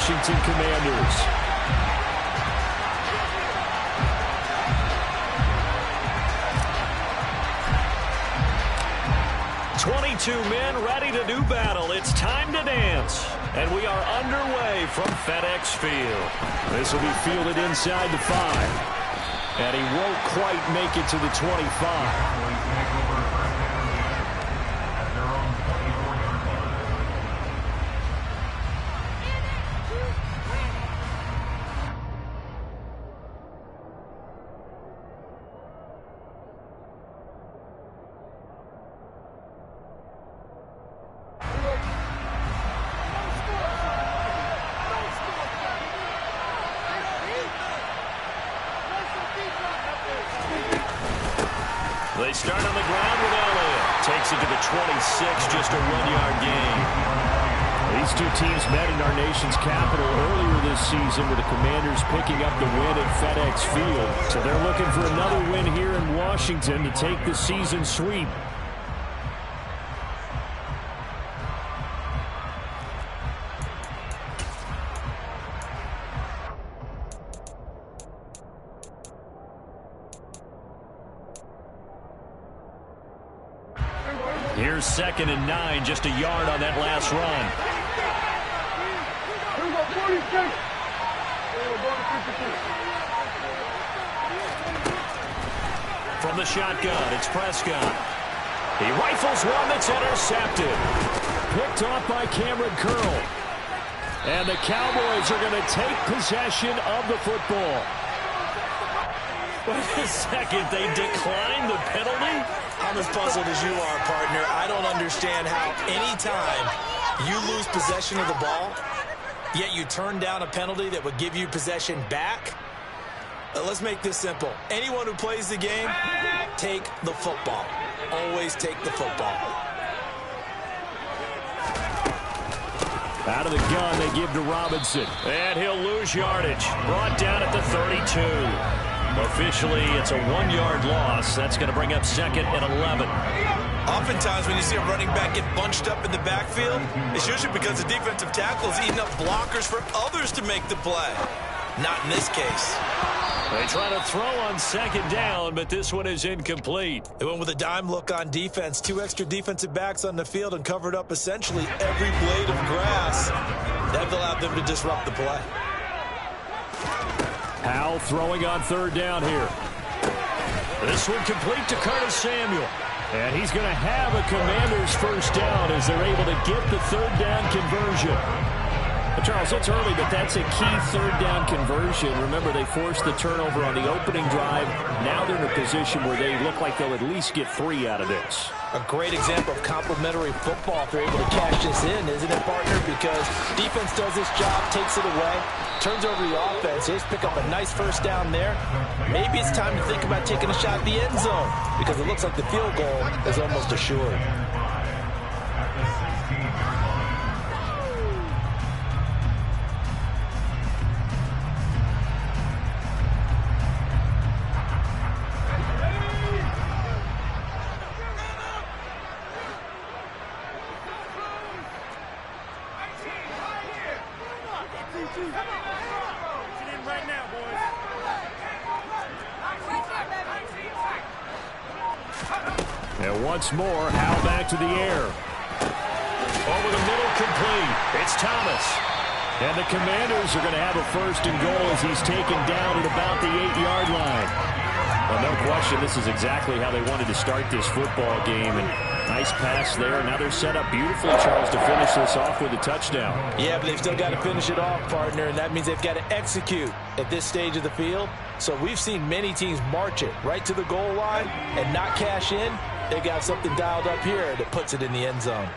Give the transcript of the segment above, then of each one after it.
Washington Commanders. 22 men ready to do battle. It's time to dance. And we are underway from FedEx Field. This will be fielded inside the 5. And he won't quite make it to the 25. They start on the ground with Elliott. Takes it to the 26, just a 1-yard gain. These two teams met in our nation's capital earlier this season with the Commanders picking up the win at FedEx Field. So they're looking for another win here in Washington to take the season sweep. Here's 2nd and 9, just a yard on that last run. From the shotgun, it's Prescott. He rifles one that's intercepted. Picked off by Cameron Curl. And the Cowboys are going to take possession of the football. Wait a second, they declined the penalty? I'm as puzzled as you are, partner. I don't understand how any time you lose possession of the ball, yet you turn down a penalty that would give you possession back. Let's make this simple. Anyone who plays the game, take the football. Always take the football. Out of the gun, they give to Robinson. And he'll lose yardage. Brought down at the 32. Officially, it's a 1-yard loss. That's going to bring up 2nd and 11. Oftentimes, when you see a running back get bunched up in the backfield, it's usually because the defensive tackle is eating up blockers for others to make the play. Not in this case. They try to throw on 2nd down, but this one is incomplete. They went with a dime look on defense. 2 extra defensive backs on the field and covered up essentially every blade of grass. That allowed them to disrupt the play. Howell throwing on 3rd down here. This one complete to Curtis Samuel. And he's going to have a Commanders first down as they're able to get the 3rd down conversion. Charles, it's early, but that's a key 3rd down conversion. Remember, they forced the turnover on the opening drive. Now they're in a position where they look like they'll at least get 3 out of this. A great example of complementary football if they're able to cash this in, isn't it, partner? Because defense does this job, takes it away, turns over the offense. Just pick up a nice first down there. Maybe it's time to think about taking a shot at the end zone because it looks like the field goal is almost assured. And once more, Howell back to the air. Over the middle, complete. It's Thomas. And the Commanders are going to have a 1st and goal as he's taken down at about the 8-yard line. Well, no question, this is exactly how they wanted to start this football game. And nice pass there. Now they're set up beautifully, Charles, to finish this off with a touchdown. Yeah, but they've still got to finish it off, partner, and that means they've got to execute at this stage of the field. So we've seen many teams march it right to the goal line and not cash in. They got something dialed up here that puts it in the end zone.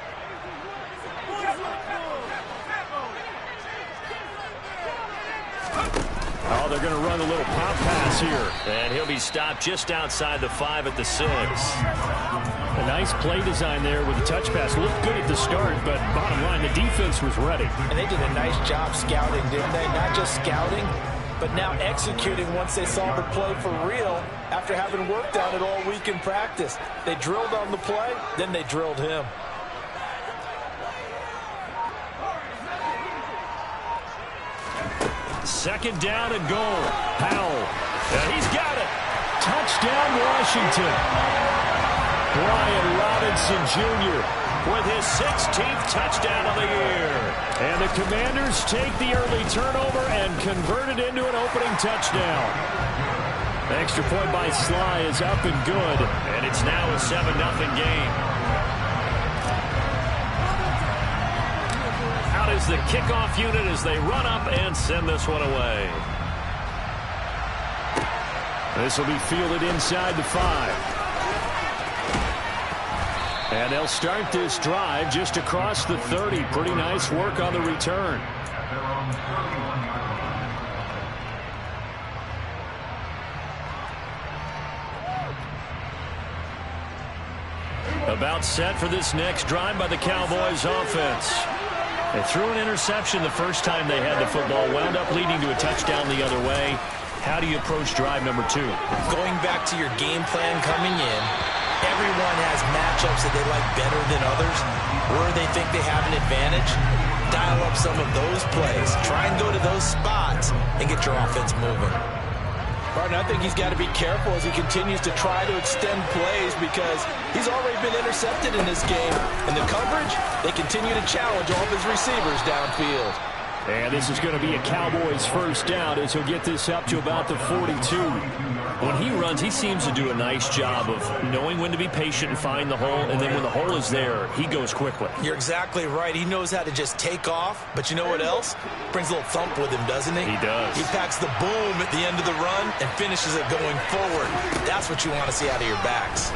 Oh, they're going to run a little pop pass here. And he'll be stopped just outside the 5 at the 6. A nice play design there with the touch pass. Looked good at the start, but bottom line, the defense was ready. And they did a nice job scouting, didn't they? Not just scouting, but now executing once they saw the play for real after having worked on it all week in practice. They drilled on the play, then they drilled him. Second down and goal. Powell. And he's got it. Touchdown, Washington. Brian Robinson Jr. with his 16th touchdown of the year. And the Commanders take the early turnover and convert it into an opening touchdown. Extra point by Sly is up and good. And it's now a 7-0 game. Out is the kickoff unit as they run up and send this one away. This will be fielded inside the 5. And they'll start this drive just across the 30. Pretty nice work on the return. About set for this next drive by the Cowboys offense. They threw an interception the first time they had the football, wound up leading to a touchdown the other way. How do you approach drive number 2? Going back to your game plan coming in, everyone has matchups that they like better than others, where they think they have an advantage. Dial up some of those plays. Try and go to those spots and get your offense moving. Martin, I think he's got to be careful as he continues to try to extend plays because he's already been intercepted in this game. In the coverage, they continue to challenge all of his receivers downfield. And this is going to be a Cowboys first down as he'll get this up to about the 42. When he runs, he seems to do a nice job of knowing when to be patient and find the hole, and then when the hole is there, he goes quickly. You're exactly right. He knows how to just take off, but you know what else? Brings a little thump with him, doesn't he? He does. He packs the boom at the end of the run and finishes it going forward. That's what you want to see out of your backs.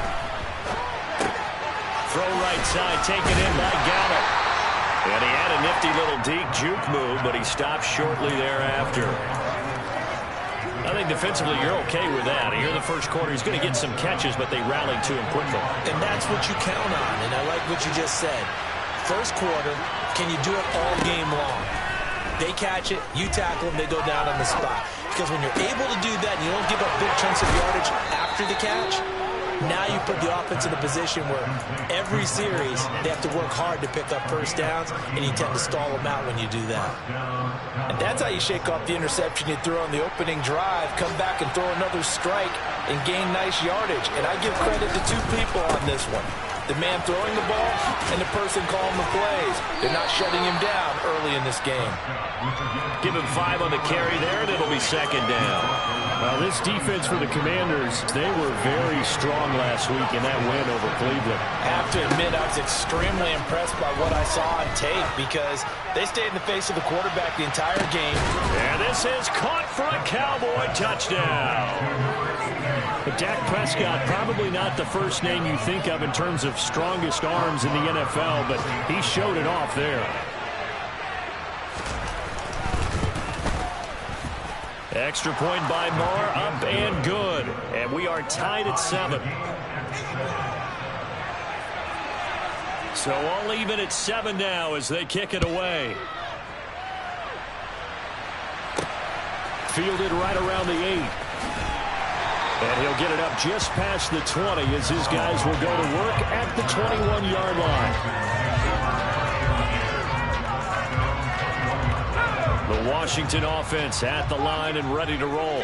Throw right side, taken in by Gallup. And he had a nifty little deep juke move, but he stopped shortly thereafter. I think defensively you're okay with that. Here in the first quarter, he's going to get some catches, but they rallied to him quickly. And that's what you count on, and I like what you just said. First quarter, can you do it all game long? They catch it, you tackle them, they go down on the spot. Because when you're able to do that and you don't give up big chunks of yardage after the catch, now you put the offense in a position where every series they have to work hard to pick up first downs, and you tend to stall them out when you do that. And that's how you shake off the interception you threw on the opening drive, come back and throw another strike and gain nice yardage. And I give credit to two people on this one. The man throwing the ball and the person calling the plays. They're not shutting him down early in this game. Give him 5 on the carry there, and it'll be second down. Well, this defense for the Commanders, they were very strong last week in that win over Cleveland. I have to admit, I was extremely impressed by what I saw on tape because they stayed in the face of the quarterback the entire game. And this is caught for a Cowboy touchdown. But Dak Prescott, probably not the first name you think of in terms of strongest arms in the NFL, but he showed it off there. Extra point by Moore, up and good. And we are tied at 7. So all even at 7 now as they kick it away. Fielded right around the 8. And he'll get it up just past the 20 as his guys will go to work at the 21-yard line. The Washington offense at the line and ready to roll.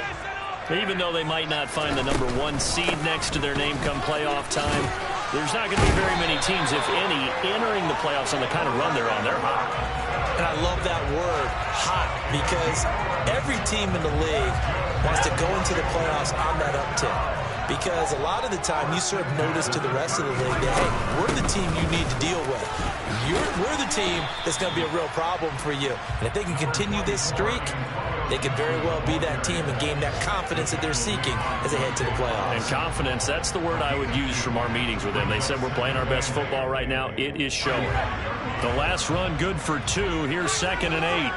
Even though they might not find the number 1 seed next to their name come playoff time, there's not going to be very many teams, if any, entering the playoffs on the kind of run they're on. They're hot. And I love that word, hot, because every team in the league wants to go into the playoffs on that uptick. Because a lot of the time you serve notice to the rest of the league that, hey, we're the team you need to deal with. We're the team that's going to be a real problem for you. And if they can continue this streak, they could very well be that team and gain that confidence that they're seeking as they head to the playoffs. And confidence, that's the word I would use from our meetings with them. They said we're playing our best football right now. It is showing. The last run good for 2. Here's 2nd and 8.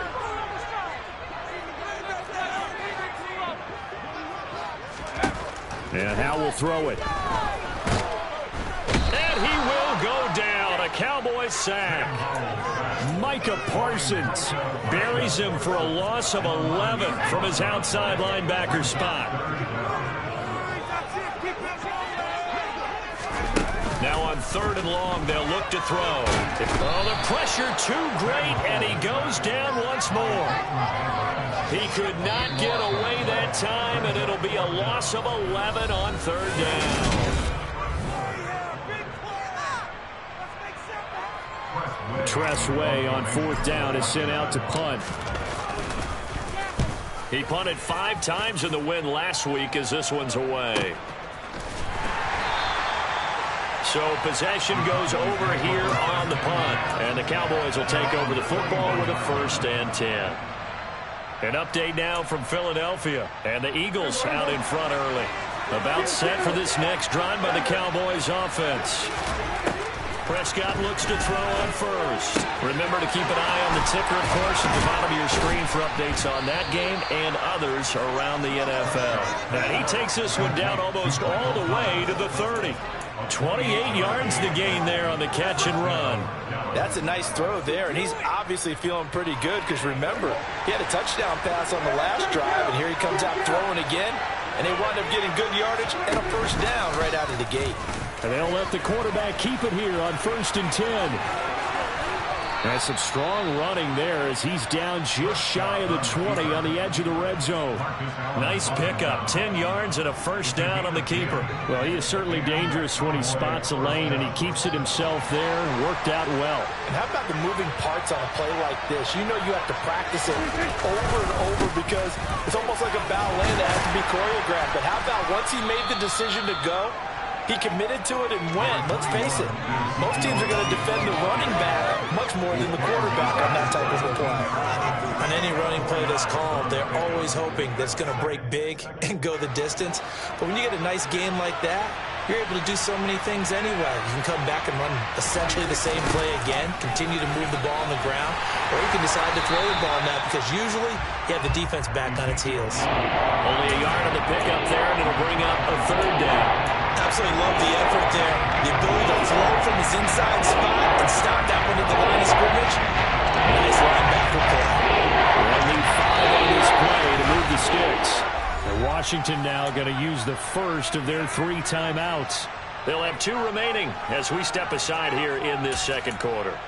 And Howe will throw it. And he will go down. A Cowboys sack. Micah Parsons buries him for a loss of 11 from his outside linebacker spot. Now on 3rd and long, they'll look to throw. Oh, the pressure too great, and he goes down once more. He could not get away that time, and it'll be a loss of 11 on third down. Tress Way on fourth down is sent out to punt. He punted 5 times in the win last week as this one's away. So possession goes over here on the punt, and the Cowboys will take over the football with a 1st and 10. An update now from Philadelphia, and the Eagles out in front early. About set for this next drive by the Cowboys offense. Prescott looks to throw on first. Remember to keep an eye on the ticker, of course, at the bottom of your screen for updates on that game and others around the NFL. And he takes this one down almost all the way to the 30. 28 yards to gain there on the catch and run. That's a nice throw there, and he's obviously feeling pretty good because, remember, he had a touchdown pass on the last drive, and here he comes out throwing again, and they wind up getting good yardage and a 1st down right out of the gate. And they'll let the quarterback keep it here on 1st and 10. That's some strong running there as he's down just shy of the 20 on the edge of the red zone. Nice pickup, 10 yards and a 1st down on the keeper. Well, he is certainly dangerous when he spots a lane, and he keeps it himself there. Worked out well. And how about the moving parts on a play like this? You know you have to practice it over and over because it's almost like a ballet that has to be choreographed. But how about once he made the decision to go, he committed to it and went. Let's face it, most teams are going to defend the running back much more than the quarterback on that type of a play. On any running play that's called, they're always hoping that it's going to break big and go the distance. But when you get a nice game like that, you're able to do so many things anyway. You can come back and run essentially the same play again, continue to move the ball on the ground, or you can decide to throw the ball now because usually you have the defense back on its heels. Only a yard on the pickup there, and it'll bring up a 3rd down. Absolutely love the effort there. The ability to flow from his inside spot and stop that one at the line of scrimmage. Nice linebacker play. They'll need 5 on this play to move the sticks. And Washington now going to use the first of their 3 timeouts. They'll have 2 remaining as we step aside here in this 2nd quarter.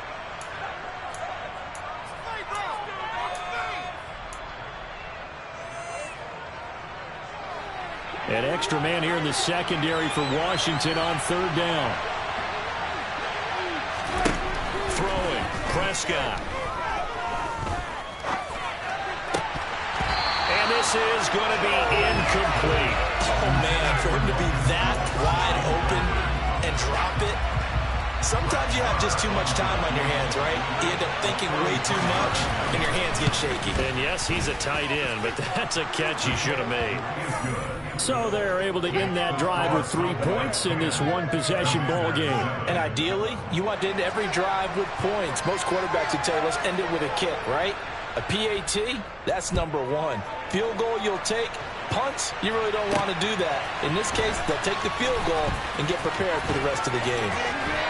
An extra man here in the secondary for Washington on 3rd down. Throwing, Prescott. And this is going to be incomplete. Oh, man, for him to be that wide open and drop it. Sometimes you have just too much time on your hands, right? You end up thinking way too much, and your hands get shaky. And yes, he's a tight end, but that's a catch he should have made. So they're able to end that drive with 3 points in this one-possession ball game. And ideally, you want to end every drive with points. Most quarterbacks would tell you, let's end it with a kick, right? A PAT, that's number 1. Field goal you'll take. Punts, you really don't want to do that. In this case, they'll take the field goal and get prepared for the rest of the game.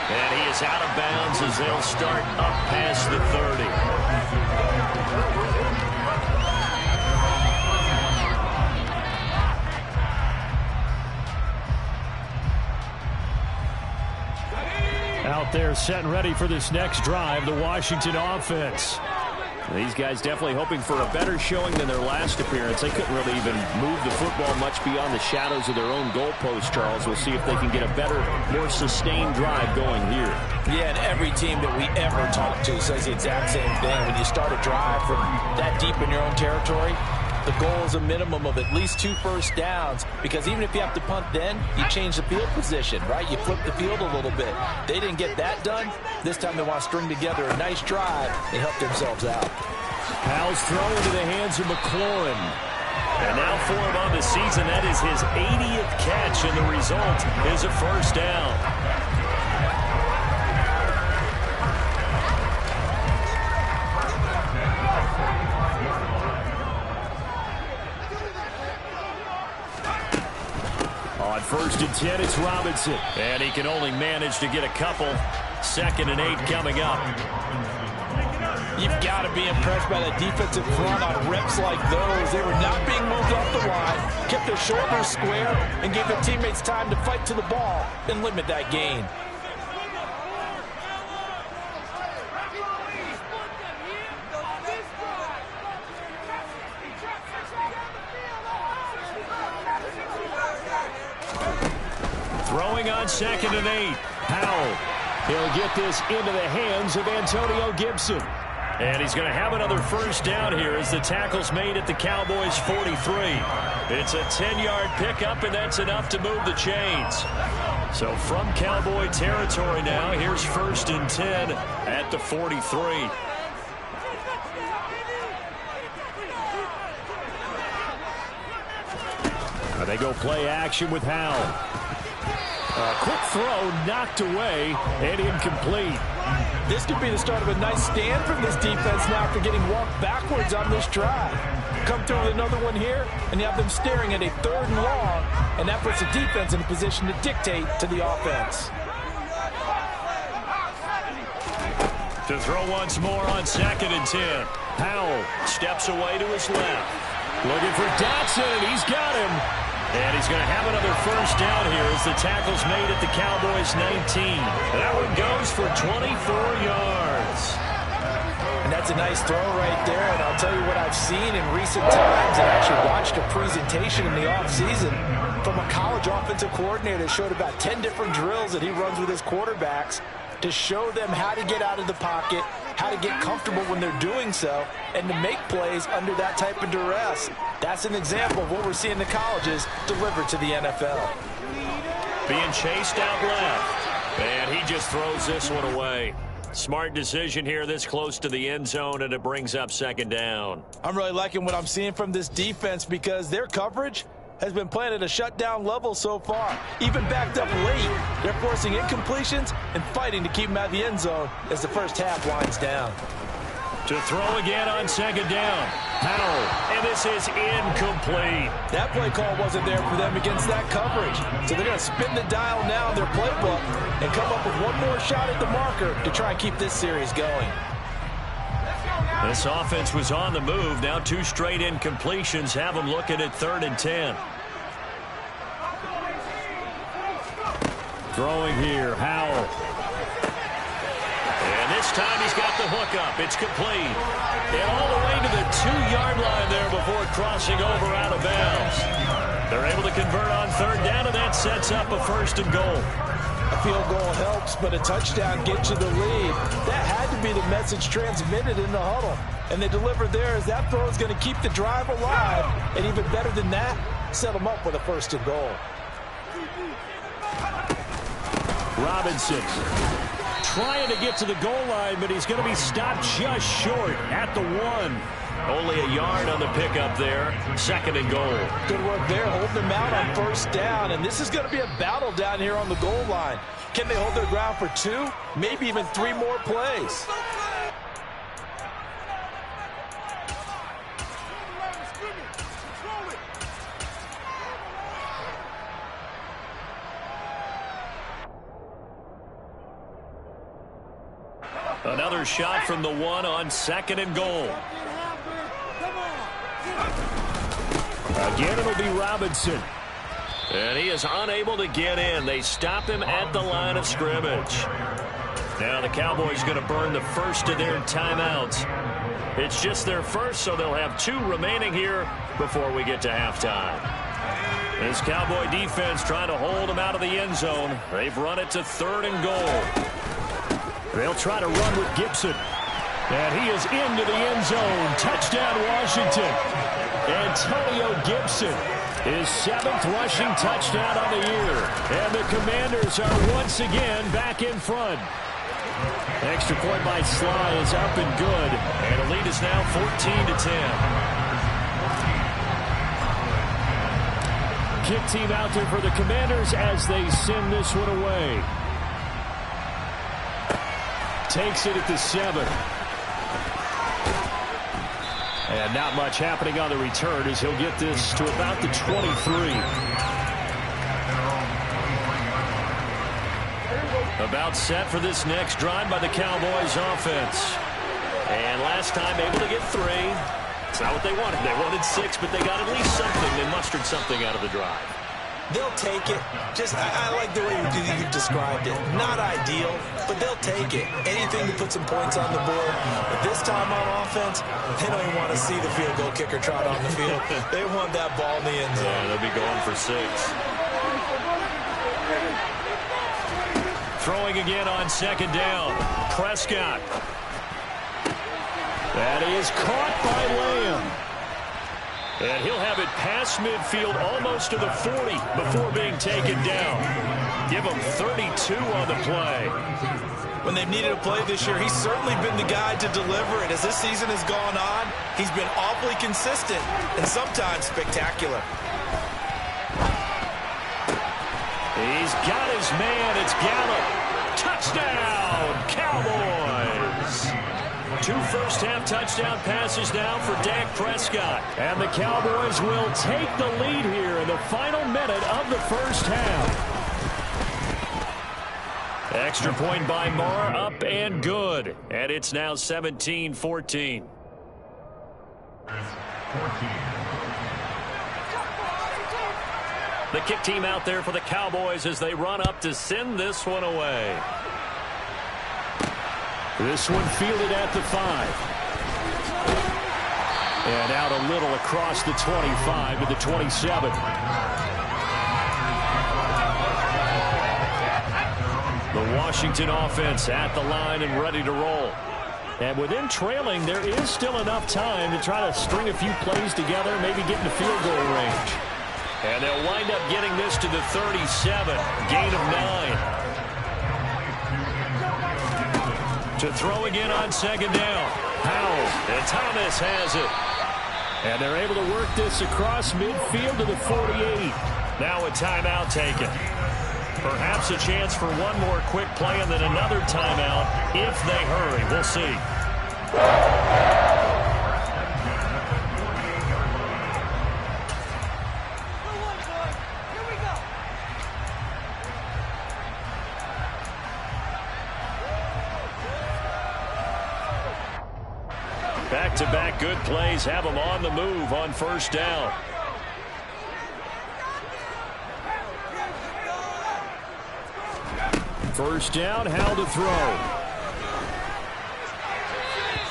And he is out of bounds as they'll start up past the 30. Out there set and ready for this next drive, the Washington offense. These guys definitely hoping for a better showing than their last appearance. They couldn't really even move the football much beyond the shadows of their own goalpost, Charles. We'll see if they can get a better, more sustained drive going here. Yeah, and every team that we ever talk to says the exact same thing. When you start a drive from that deep in your own territory, the goal is a minimum of at least 2 first downs, because even if you have to punt then, you change the field position, right? You flip the field a little bit. They didn't get that done. This time they want to string together a nice drive and help themselves out. Powell's throw into the hands of McLaurin. And now for him on the season, that is his 80th catch, and the result is a 1st down. On 1st and 10, it's Robinson. And he can only manage to get a couple. 2nd and 8 coming up. You've got to be impressed by the defensive front on reps like those. They were not being moved off the line, kept their shoulders square, and gave their teammates time to fight to the ball and limit that gain. on 2nd and 8. Powell. He'll get this into the hands of Antonio Gibson. And he's going to have another first down here as the tackle's made at the Cowboys' 43. It's a 10-yard pickup, and that's enough to move the chains. So from Cowboy territory now, here's 1st and 10 at the 43. They go play action with Howell. A quick throw knocked away and incomplete. This could be the start of a nice stand from this defense now after getting walked backwards on this drive. Come through with another one here, and you have them staring at a 3rd and long, and that puts the defense in a position to dictate to the offense. To throw once more on 2nd and 10. Powell steps away to his left. Looking for Dotson, and he's got him. And he's going to have another first down here as the tackle's made at the Cowboys' 19. That one goes for 24 yards. And that's a nice throw right there. And I'll tell you what I've seen in recent times, and actually watched a presentation in the offseason from a college offensive coordinator that showed about 10 different drills that he runs with his quarterbacks to show them how to get out of the pocket, how to get comfortable when they're doing so, and to make plays under that type of duress. That's an example of what we're seeing the colleges deliver to the NFL. Being chased out left, and he just throws this one away. Smart decision here this close to the end zone, and it brings up 2nd down. I'm really liking what I'm seeing from this defense because their coverage has been playing at a shutdown level so far. Even backed up late, they're forcing incompletions and fighting to keep them out of the end zone as the first half winds down. To throw again on 2nd down. Powell, and this is incomplete. That play call wasn't there for them against that coverage. So they're going to spin the dial now in their playbook and come up with one more shot at the marker to try and keep this series going. This offense was on the move. Now 2 straight incompletions have them looking at 3rd and 10. Throwing here, Howell. And this time he's got the hook up. It's complete. And all the way to the 2-yard line there before crossing over out of bounds. They're able to convert on 3rd down, and that sets up a 1st and goal. A field goal helps, but a touchdown gets you the lead. That had to be the message transmitted in the huddle. And they delivered there as that throw is going to keep the drive alive. And even better than that, set them up with a 1st and goal. Robinson trying to get to the goal line, but he's going to be stopped just short at the 1. Only a yard on the pickup there. 2nd and goal. Good work there, holding them out on 1st down. And this is going to be a battle down here on the goal line. Can they hold their ground for 2, maybe even 3 more plays? Another shot from the 1 on 2nd and goal. Again, it'll be Robinson. And he is unable to get in. They stop him at the line of scrimmage. Now the Cowboys going to burn the first of their timeouts. It's just their first, so they'll have 2 remaining here before we get to halftime. This Cowboy defense trying to hold them out of the end zone. They've run it to 3rd and goal. They'll try to run with Gibson. And he is into the end zone. Touchdown, Washington. Antonio Gibson, his 7th rushing touchdown on the year. And the Commanders are once again back in front. Extra point by Sly is up and good. And the lead is now 14-10. Kick team out there for the Commanders as they send this one away. Takes it at the 7. And not much happening on the return as he'll get this to about the 23. About set for this next drive by the Cowboys offense. And last time able to get 3. It's not what they wanted. They wanted 6, but they got at least something. They mustered something out of the drive. They'll take it. I like the way you described it. Not ideal, but they'll take it. Anything to put some points on the board. But this time on offense, they don't even want to see the field goal kicker trot on the field. They want that ball in the end zone. Yeah, they'll be going for 6. Throwing again on second down. Prescott. That is caught by Lamb. And he'll have it past midfield almost to the 40 before being taken down. Give him 32 on the play. When they've needed a play this year, he's certainly been the guy to deliver it. As this season has gone on, he's been awfully consistent and sometimes spectacular. He's got his man. It's Gallup. Touchdown, Cowboys. 2 first-half touchdown passes now for Dak Prescott. And the Cowboys will take the lead here in the final minute of the first half. Extra point by Marr, up and good. And it's now 17-14. The kick team out there for the Cowboys as they run up to send this one away. This one fielded at the 5. And out a little across the 25 to the 27. The Washington offense at the line and ready to roll. And within trailing, there is still enough time to try to string a few plays together, maybe get into field goal range. And they'll wind up getting this to the 37, gain of 9. To throw again on second down. Howell, and Thomas has it. And they're able to work this across midfield to the 48. Now a timeout taken. Perhaps a chance for one more quick play and then another timeout if they hurry. We'll see. Back-to-back good plays have them on the move on first down. First down, Howell to throw.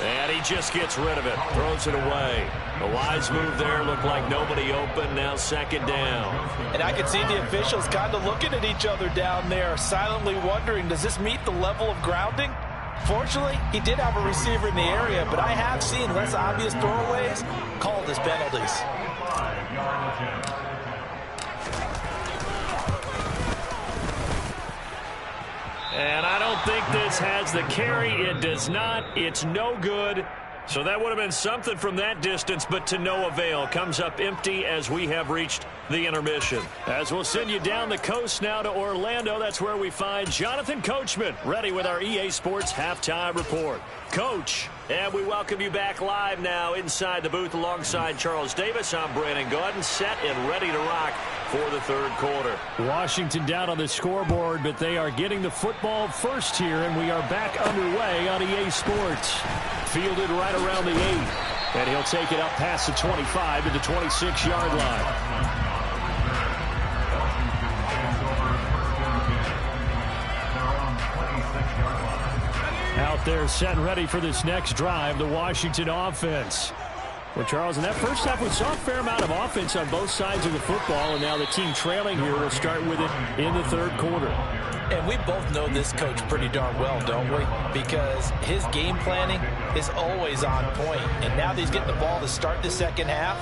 And he just gets rid of it. Throws it away. A wise move there. Looked like nobody open. Now second down. And I can see the officials kind of looking at each other down there, silently wondering, does this meet the level of grounding? Fortunately, he did have a receiver in the area, but I have seen less obvious throwaways called as penalties. And I don't think this has the carry. It does not. It's no good. So that would have been something from that distance, but to no avail. Comes up empty as we have reached the intermission. As we'll send you down the coast now to Orlando, that's where we find Jonathan Coachman, ready with our EA Sports Halftime Report. Coach, and we welcome you back live now inside the booth alongside Charles Davis. I'm Brandon Gaudin, set and ready to rock for the third quarter. Washington down on the scoreboard, but they are getting the football first here, and we are back underway on EA Sports. Fielded right around the 8, and he'll take it up past the 25 to the 26-yard line. Out there set and ready for this next drive, the Washington offense. Well, Charles, in that first half, we saw a fair amount of offense on both sides of the football, and now the team trailing here will start with it in the third quarter. And we both know this coach pretty darn well, don't we? Because his game planning is always on point. And now that he's getting the ball to start the second half,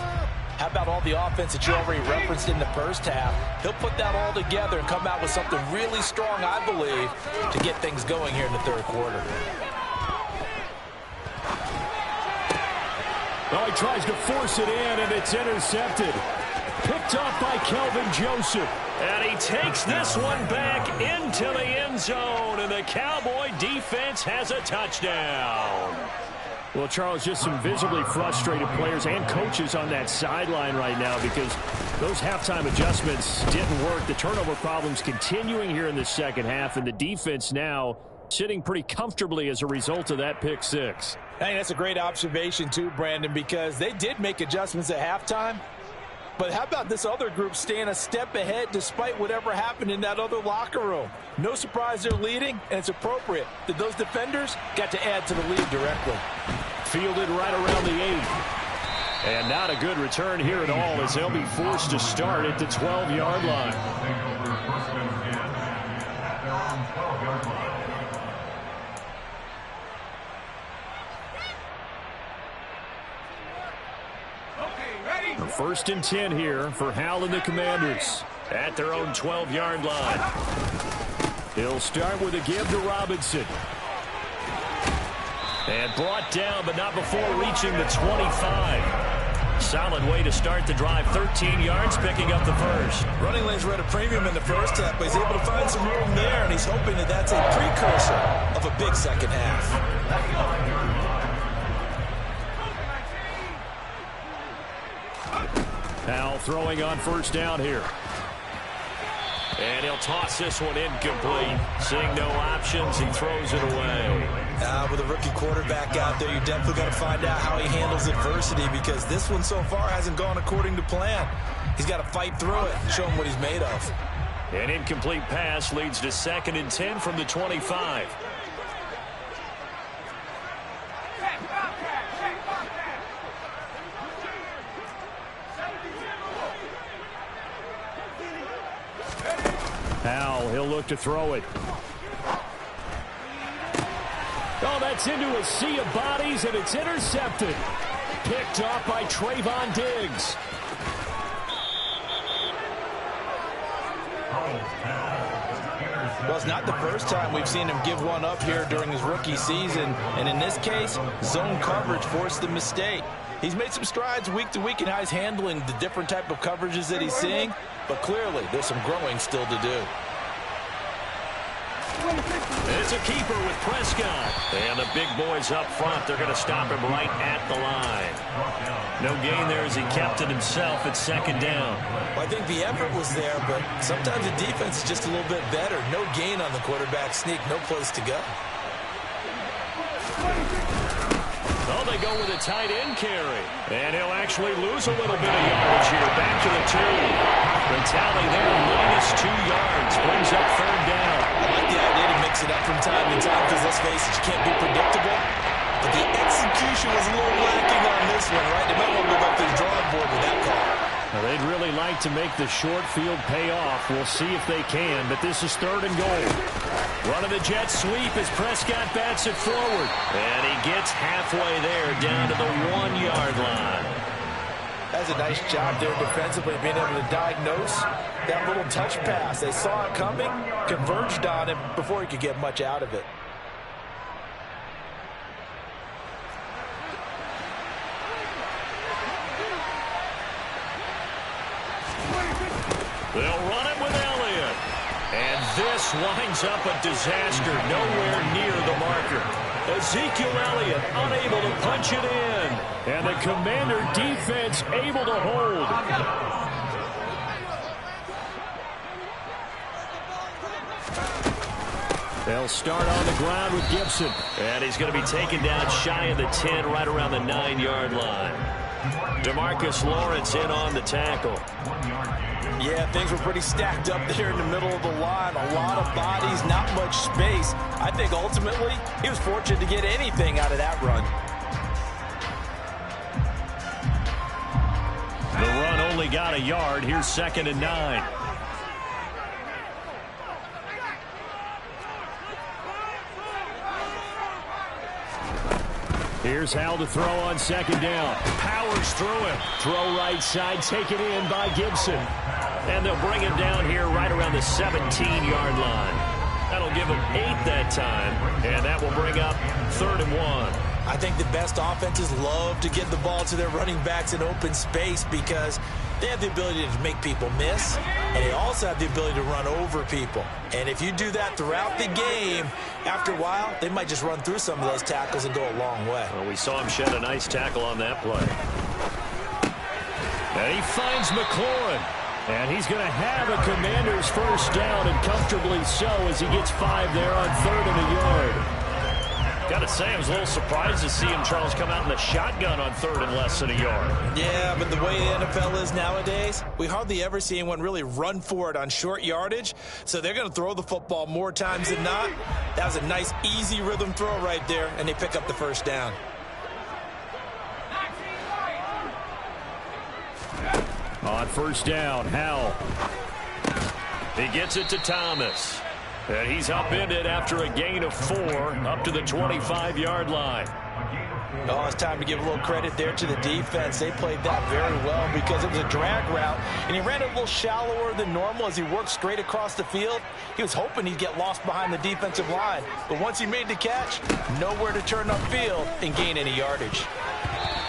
how about all the offense that you already referenced in the first half? He'll put that all together and come out with something really strong, I believe, to get things going here in the third quarter. Oh, he tries to force it in, and it's intercepted. Picked up by Kelvin Joseph. And he takes this one back into the end zone, and the Cowboy defense has a touchdown. Well, Charles, just some visibly frustrated players and coaches on that sideline right now because those halftime adjustments didn't work. The turnover problems continuing here in the second half, and the defense now sitting pretty comfortably as a result of that pick six. I think that's a great observation too, Brandon, because they did make adjustments at halftime. But how about this other group staying a step ahead despite whatever happened in that other locker room? No surprise they're leading, and it's appropriate that those defenders got to add to the lead directly. Fielded right around the 8. And not a good return here at all as they'll be forced to start at the 12-yard line. First and 10 here for Hal and the Commanders at their own 12-yard line. He'll start with a give to Robinson. And brought down, but not before reaching the 25. Solid way to start the drive. 13 yards, picking up the first. Running lanes were at a premium in the first half, but he's able to find some room there, and he's hoping that that's a precursor of a big second half. Hal throwing on first down here. And he'll toss this one incomplete. Seeing no options, he throws it away. With a rookie quarterback out there, you definitely got to find out how he handles adversity, because this one so far hasn't gone according to plan. He's got to fight through it and show him what he's made of. An incomplete pass leads to 2nd and 10 from the 25. Hal, he'll look to throw it. Oh, that's into a sea of bodies, and it's intercepted. Picked off by Trayvon Diggs. Well, it's not the first time we've seen him give one up here during his rookie season. And in this case, zone coverage forced the mistake. He's made some strides week to week in how he's handling the different type of coverages that he's seeing. But clearly, there's some growing still to do. It's a keeper with Prescott. And the big boys up front, they're going to stop him right at the line. No gain there as he kept it himself at 2nd down. Well, I think the effort was there, but sometimes the defense is just a little bit better. No gain on the quarterback sneak, no place to go. Oh, they go with a tight end carry. And he'll actually lose a little bit of yardage here. Back to the 2. The tally there, -2 yards. Brings up 3rd down. I like the idea to mix it up from time to time, because let's face it, you can't be predictable. But the execution was a little lacking on this one, right? They might want to go back to the drawing board with that call. Now, they'd really like to make the short field pay off. We'll see if they can, but this is 3rd and goal. Running the jet sweep as Prescott bats it forward. And he gets halfway there, down to the 1-yard line. That's a nice job there defensively, being able to diagnose that little touch pass. They saw it coming, converged on him before he could get much out of it. They'll run it with Elliott. And this winds up a disaster, nowhere near the marker. Ezekiel Elliott unable to punch it in. And the Commander defense able to hold. They'll start on the ground with Gibson. And he's going to be taken down shy of the 10, right around the 9-yard line. DeMarcus Lawrence in on the tackle. Yeah, things were pretty stacked up there in the middle of the line. A lot of bodies, not much space. I think ultimately he was fortunate to get anything out of that run. The run only got a yard. Here's 2nd and 9. Here's Hal to throw on 2nd down. Powers through it. Throw right side, taken in by Gibson. And they'll bring him down here right around the 17-yard line. That'll give him 8 that time. And that will bring up 3rd and 1. I think the best offenses love to get the ball to their running backs in open space, because they have the ability to make people miss, and they also have the ability to run over people. And if you do that throughout the game, after a while, they might just run through some of those tackles and go a long way. Well, we saw him shed a nice tackle on that play. And he finds McLaurin. And he's going to have a Commander's first down, and comfortably so, as he gets 5 there on 3rd and a yard. Got to say, I was a little surprised to see him, Charles, come out in the shotgun on 3rd and less than a yard. Yeah, but the way the NFL is nowadays, we hardly ever see anyone really run for it on short yardage. So they're going to throw the football more times than not. That was a nice, easy rhythm throw right there, and they pick up the first down. On first down, Hal. He gets it to Thomas. And he's upended after a gain of 4 up to the 25-yard line. Oh, it's time to give a little credit there to the defense. They played that very well because it was a drag route, and he ran it a little shallower than normal as he worked straight across the field. He was hoping he'd get lost behind the defensive line, but once he made the catch, nowhere to turn upfield and gain any yardage.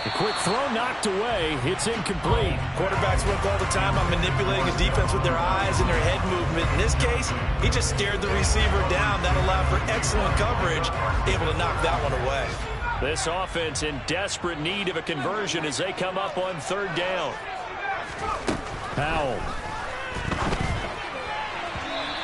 The quick throw knocked away. It's incomplete. Quarterbacks work all the time on manipulating a defense with their eyes and their head movement. In this case, he just stared the receiver down. That allowed for excellent coverage, able to knock that one away. This offense in desperate need of a conversion as they come up on third down. Powell.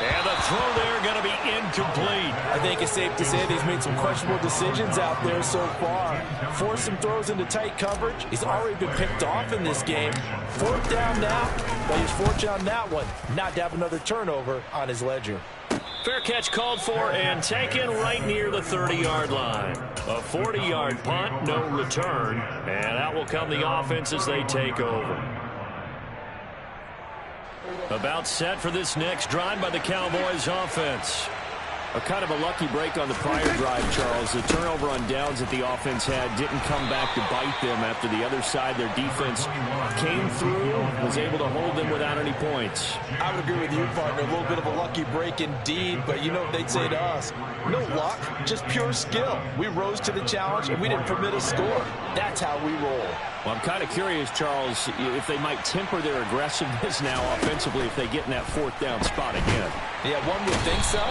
And the throw there going to be incomplete. I think it's safe to say that he's made some questionable decisions out there so far. Forced some throws into tight coverage. He's already been picked off in this game. Fourth down now, but he's fortunate on that one not to have another turnover on his ledger. Fair catch called for and taken right near the 30-yard line. A 40-yard punt, no return. And out will come the offense as they take over. About set for this next drive by the Cowboys offense. A kind of a lucky break on the prior drive, Charles. The turnover on downs that the offense had didn't come back to bite them after the other side. Their defense came through, was able to hold them without any points. I would agree with you, partner. A little bit of a lucky break indeed, but you know what they'd say to us. No luck, just pure skill. We rose to the challenge, and we didn't permit a score. That's how we roll. Well, I'm kind of curious, Charles, if they might temper their aggressiveness now offensively if they get in that fourth down spot again. Yeah, one would think so,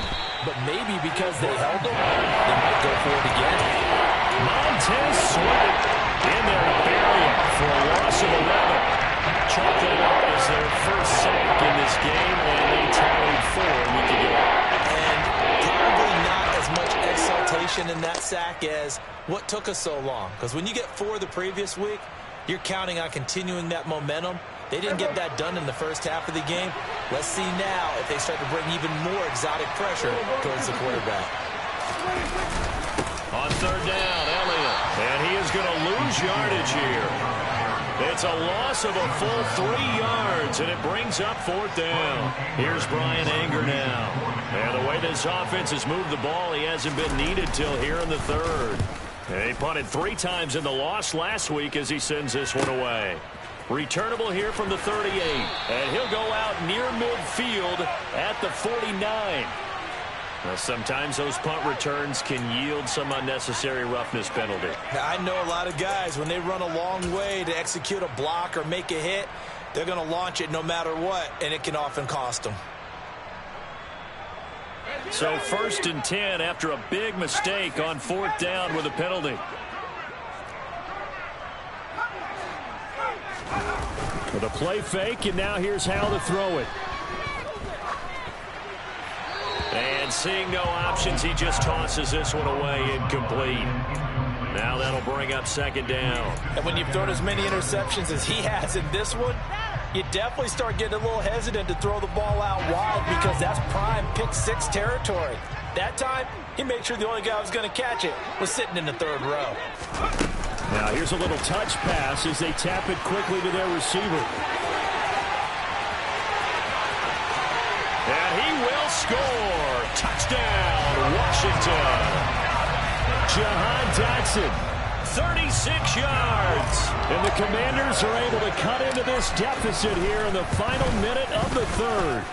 but maybe because they held them, they might go for it again. Montez Sweat in there to bury it for a loss of 11. Chalk that up as their first sack in this game, and they tallied 4 a week ago. And probably not as much exaltation in that sack as what took us so long. Because when you get 4 the previous week, you're counting on continuing that momentum. They didn't get that done in the first half of the game. Let's see now if they start to bring even more exotic pressure towards the quarterback. On third down, Elliott. And he is going to lose yardage here. It's a loss of a full 3 yards, and it brings up fourth down. Here's Brian Anger now. And the way this offense has moved the ball, he hasn't been needed till here in the third. And he punted 3 times in the loss last week as he sends this one away. Returnable here from the 38. And he'll go out near midfield at the 49. Now, sometimes those punt returns can yield some unnecessary roughness penalty. Now, I know a lot of guys, when they run a long way to execute a block or make a hit, they're going to launch it no matter what, and it can often cost them. So 1st and 10 after a big mistake on fourth down with a penalty. With a play fake, and now here's how to throw it. And seeing no options, he just tosses this one away incomplete. Now that'll bring up second down. And when you've thrown as many interceptions as he has in this one, you definitely start getting a little hesitant to throw the ball out wide because that's prime pick 6 territory. That time, he made sure the only guy who was going to catch it was sitting in the third row. Now here's a little touch pass as they tap it quickly to their receiver. And he will score. Touchdown, Washington. Jahan Dotson, 36 yards. And the Commanders are able to cut into this deficit here in the final minute of the third.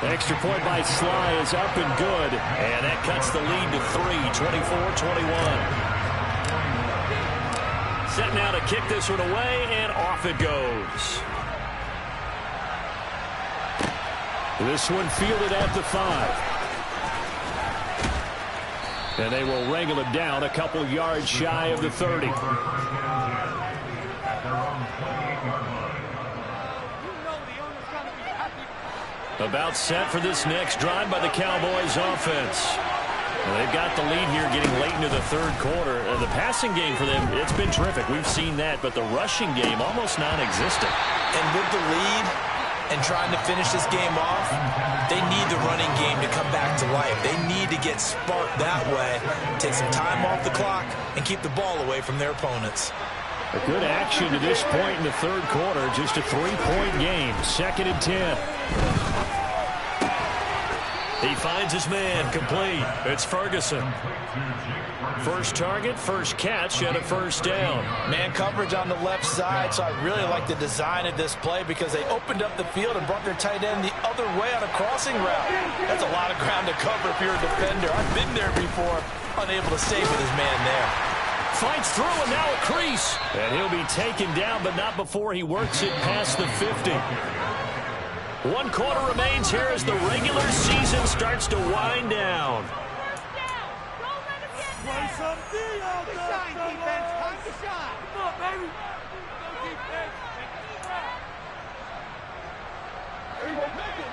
Extra point by Sly is up and good. And that cuts the lead to 3, 24-21. Set now to kick this one away, and off it goes. This one fielded at the 5. And they will wrangle him down a couple yards shy of the 30. About set for this next drive by the Cowboys offense. Well, they've got the lead here getting late into the third quarter. The passing game for them, it's been terrific. We've seen that, but the rushing game almost non-existent. And with the lead and trying to finish this game off, they need the running game to come back to life. They need to get sparked that way, take some time off the clock, and keep the ball away from their opponents. A good action to this point in the third quarter. Just a 3-point game. 2nd and 10. He finds his man, complete. It's Ferguson. First target, first catch, and a first down. Man coverage on the left side, so I really like the design of this play because they opened up the field and brought their tight end the other way on a crossing route. That's a lot of ground to cover if you're a defender. I've been there before, unable to save with his man there. Fights through, and now a crease. And he'll be taken down, but not before he works it past the 50. 1 quarter remains here as the regular season starts to wind down. Play some D out there. Shine, defense. Time to shine. Come on, baby. Go defense. Make it.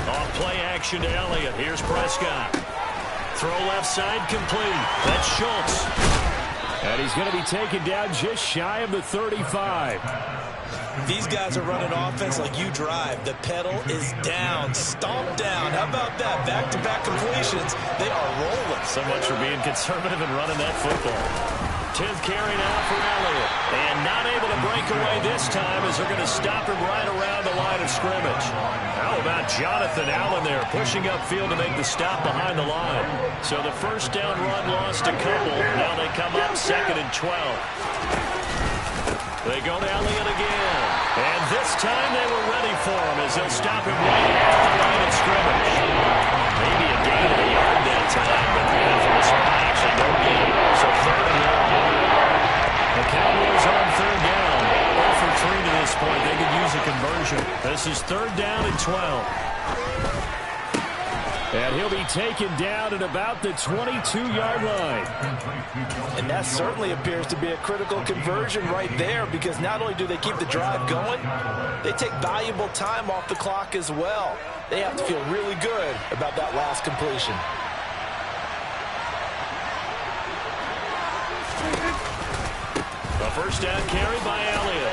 Off play action to Elliott. Here's Prescott. Throw left side complete. That's Schultz. And he's going to be taken down just shy of the 35. These guys are running offense like you drive. The pedal is down, stomp down. How about that? Back-to-back completions. They are rolling. So much for being conservative and running that football. 10th carry now for Elliott. And not able to break away this time as they're going to stop him right around the line of scrimmage. How about Jonathan Allen there pushing upfield to make the stop behind the line. So the first down run lost a couple. Now they come up 2nd and 12. They go to Elliott again. And this time they were ready for him as they'll stop him right off the line of scrimmage. Maybe a gain of a yard that time, but from the spot, actually no gain. So 3rd and 1. The Cowboys on 3rd down. 0 for 3 to this point. They could use a conversion. This is 3rd down and 12. And he'll be taken down at about the 22-yard line. And that certainly appears to be a critical conversion right there because not only do they keep the drive going, they take valuable time off the clock as well. They have to feel really good about that last completion. The first down carry by Elliott.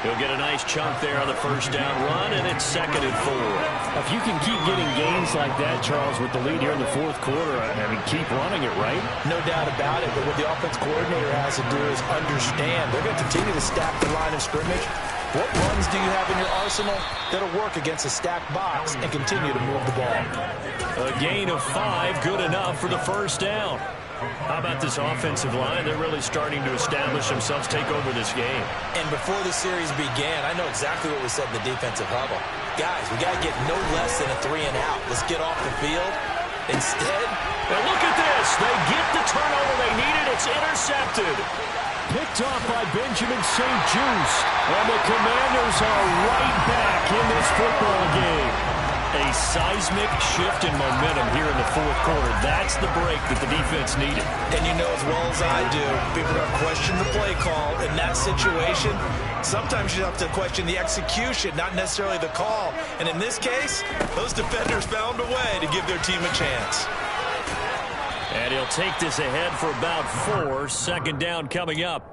He'll get a nice chunk there on the first down run, and it's 2nd and 4. If you can keep getting gains like that, Charles, with the lead here in the 4th quarter, I mean, keep running it, right? No doubt about it, but what the offense coordinator has to do is understand. They're going to continue to stack the line of scrimmage. What runs do you have in your arsenal that'll work against a stacked box and continue to move the ball? A gain of 5, good enough for the first down. How about this offensive line? They're really starting to establish themselves, take over this game. And before the series began, I know exactly what we said in the defensive huddle. Guys, we got to get no less than a 3 and out. Let's get off the field. Instead, now look at this. They get the turnover they needed. It's intercepted. Picked off by Benjamin St. Juste. And the Commanders are right back in this football game. A seismic shift in momentum here in the 4th quarter. That's the break that the defense needed. And you know as well as I do, people are going to question the play call in that situation. Sometimes you have to question the execution, not necessarily the call. And in this case, those defenders found a way to give their team a chance. And he'll take this ahead for about 4. 2nd down coming up.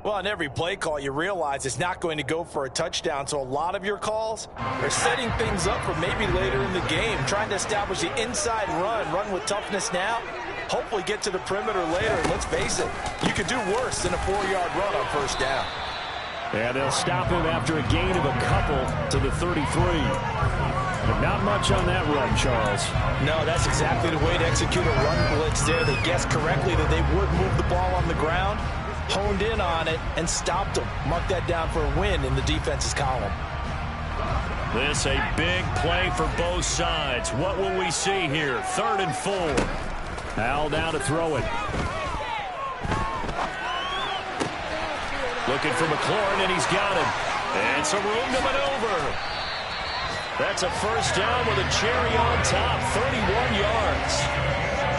Well, on every play call, you realize it's not going to go for a touchdown, so a lot of your calls are setting things up for maybe later in the game, trying to establish the inside run with toughness now, hopefully get to the perimeter later, and let's face it, you could do worse than a 4-yard run on first down. And they'll stop him after a gain of a couple to the 33. But not much on that run, Charles. No, that's exactly the way to execute a run blitz there. They guessed correctly that they would move the ball on the ground, honed in on it, and stopped them. Mark that down for a win in the defense's column. This a big play for both sides. What will we see here? 3rd and 4. Al now to throw it. Looking for McLaurin, and he's got him. And some room to maneuver. That's a first down with a cherry on top. 31 yards.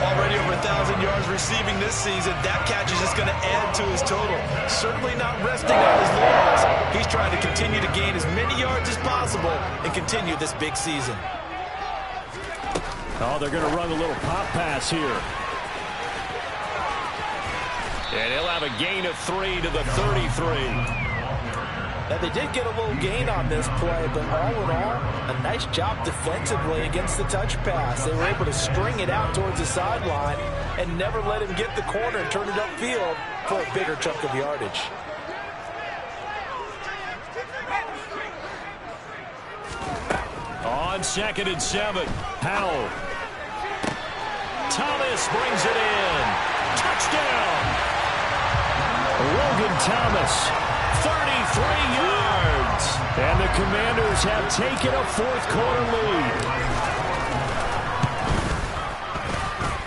Already over 1,000 yards receiving this season. That catch is just going to add to his total. Certainly not resting on his laurels. He's trying to continue to gain as many yards as possible and continue this big season. Oh, they're going to run a little pop pass here. And he'll have a gain of 3 to the 33. Now, they did get a little gain on this play, but all in all, a nice job defensively against the touch pass. They were able to string it out towards the sideline and never let him get the corner and turn it upfield for a bigger chunk of yardage. on 2nd and 7. Powell. Thomas brings it in. Touchdown. Logan Thomas, 33 yards. And the Commanders have taken a fourth-quarter lead.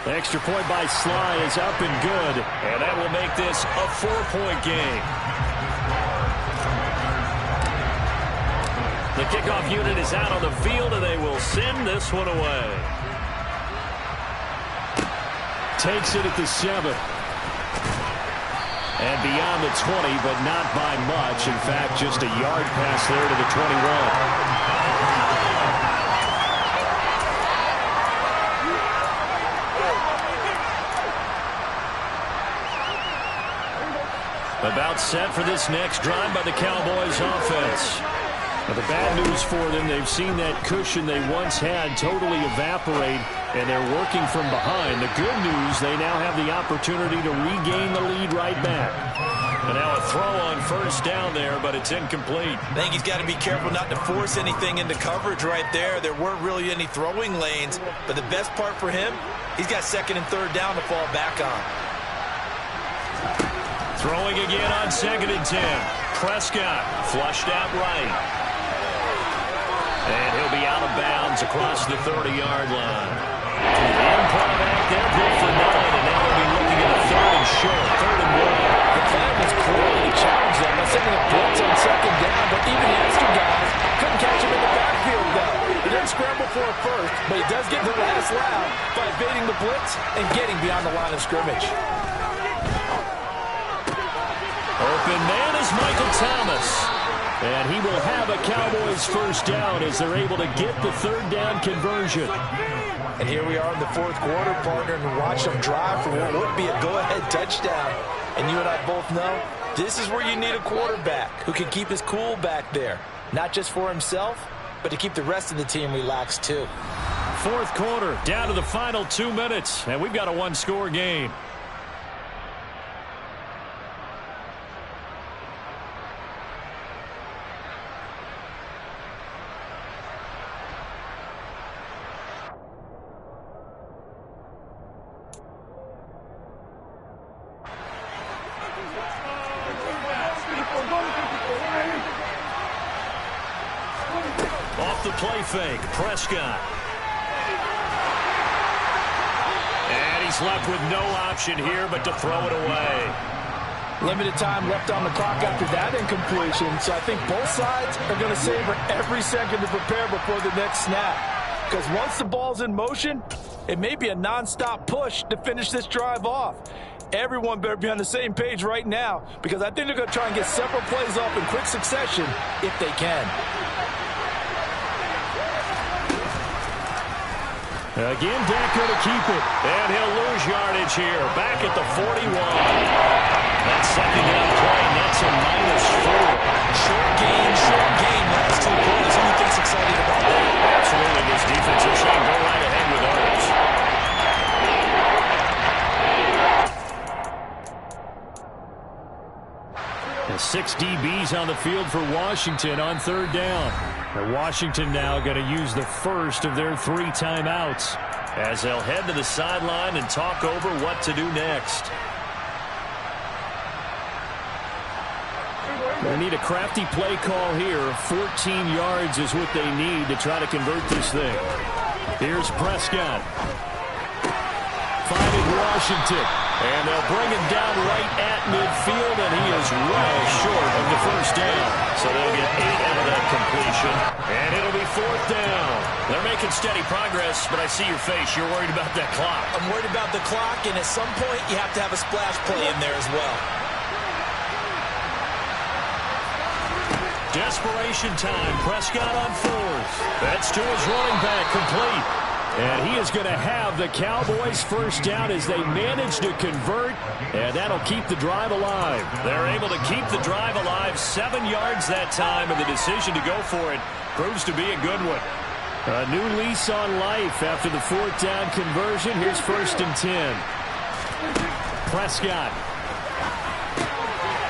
The extra point by Sly is up and good. And that will make this a 4-point game. The kickoff unit is out on the field, and they will send this one away. Takes it at the 7. And beyond the 20, but not by much. In fact, just a yard pass there to the 21. About set for this next drive by the Cowboys offense. But the bad news for them, they've seen that cushion they once had totally evaporate, and they're working from behind. The good news, they now have the opportunity to regain the lead right back. And now a throw on first down there, but it's incomplete. I think he's got to be careful not to force anything into coverage right there. There weren't really any throwing lanes, but the best part for him, he's got 2nd and 3rd down to fall back on. Throwing again on 2nd and 10. Prescott flushed out right. And he'll be out of bounds across the 30-yard line. Improv back there, good for 9, and now they'll be looking at a 3rd and short, 3rd and 1. The plan was clearly to challenge them by sending a blitz on 2nd down, but even the extra guys couldn't catch him in the backfield, though. He didn't scramble for a first, but he does get the last loud by evading the blitz and getting beyond the line of scrimmage. Open man is Michael Thomas. And he will have a Cowboys first down as they're able to get the 3rd down conversion. And here we are in the 4th quarter, partner, and watch them drive for what would be a go-ahead touchdown. And you and I both know this is where you need a quarterback who can keep his cool back there. Not just for himself, but to keep the rest of the team relaxed too. 4th quarter, down to the final 2 minutes, and we've got a 1-score game. Off the play fake, Prescott. And he's left with no option here but to throw it away. Limited time left on the clock after that incompletion, so I think both sides are going to savor every second to prepare before the next snap. Because once the ball's in motion, it may be a nonstop push to finish this drive off. Everyone better be on the same page right now, because I think they're going to try and get several plays off in quick succession if they can. Again, Dak going to keep it. And he'll lose yardage here. Back at the 41. That 2nd down play nets a -4. Short gain, last 2 plays. Who thinks excited about that? Absolutely, this defense is saying go right ahead with others. And 6 DBs on the field for Washington on 3rd down. And Washington now going to use the first of their 3 timeouts as they'll head to the sideline and talk over what to do next. They need a crafty play call here. 14 yards is what they need to try to convert this thing. Here's Prescott. Finding Washington. And they'll bring him down right at midfield, and he is well short of the first down. So they'll get 8 out of that completion, and it'll be 4th down. They're making steady progress, but I see your face. You're worried about that clock. I'm worried about the clock, and at some point you have to have a splash play in there as well. Desperation time. Prescott on 4th. That's to his running back, complete. And he is going to have the Cowboys first down as they manage to convert, and that'll keep the drive alive. They're able to keep the drive alive, 7 yards that time, and the decision to go for it proves to be a good one. A new lease on life after the 4th down conversion. Here's 1st and 10. Prescott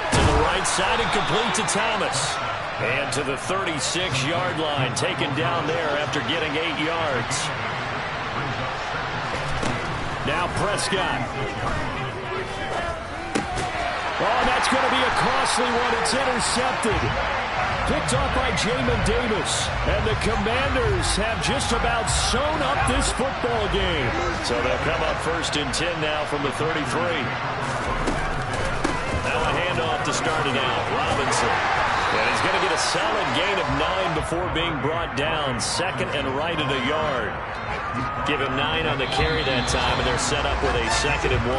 to the right side and complete to Thomas. And to the 36-yard line, taken down there after getting 8 yards. Now Prescott. Oh, that's going to be a costly one. It's intercepted. Picked off by Jamin Davis. And the Commanders have just about sewn up this football game. So they'll come up 1st and 10 now from the 33. Now a handoff to start it out. Robinson. And he's going to get a solid gain of 9 before being brought down. 2nd and right at a yard. Give him 9 on the carry that time, and they're set up with a 2nd and 1.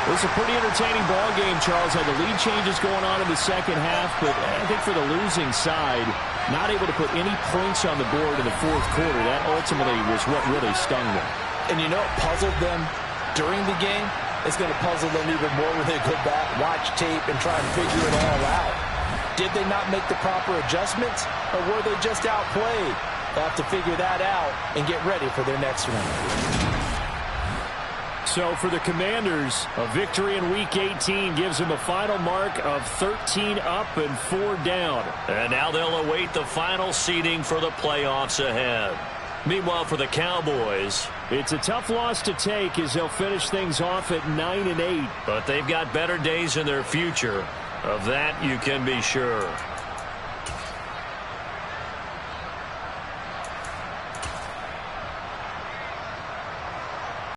It was a pretty entertaining ball game, Charles. Had the lead changes going on in the second half, but I think for the losing side, not able to put any points on the board in the fourth quarter. That ultimately was what really stung them. And you know what puzzled them during the game? It's going to puzzle them even more when they go back, watch tape, and try and figure it all out. Did they not make the proper adjustments, or were they just outplayed? They'll have to figure that out and get ready for their next one. So for the Commanders, a victory in Week 18 gives them a final mark of 13 up and 4 down. And now they'll await the final seeding for the playoffs ahead. Meanwhile, for the Cowboys, it's a tough loss to take as they'll finish things off at 9-8. But they've got better days in their future. Of that, you can be sure.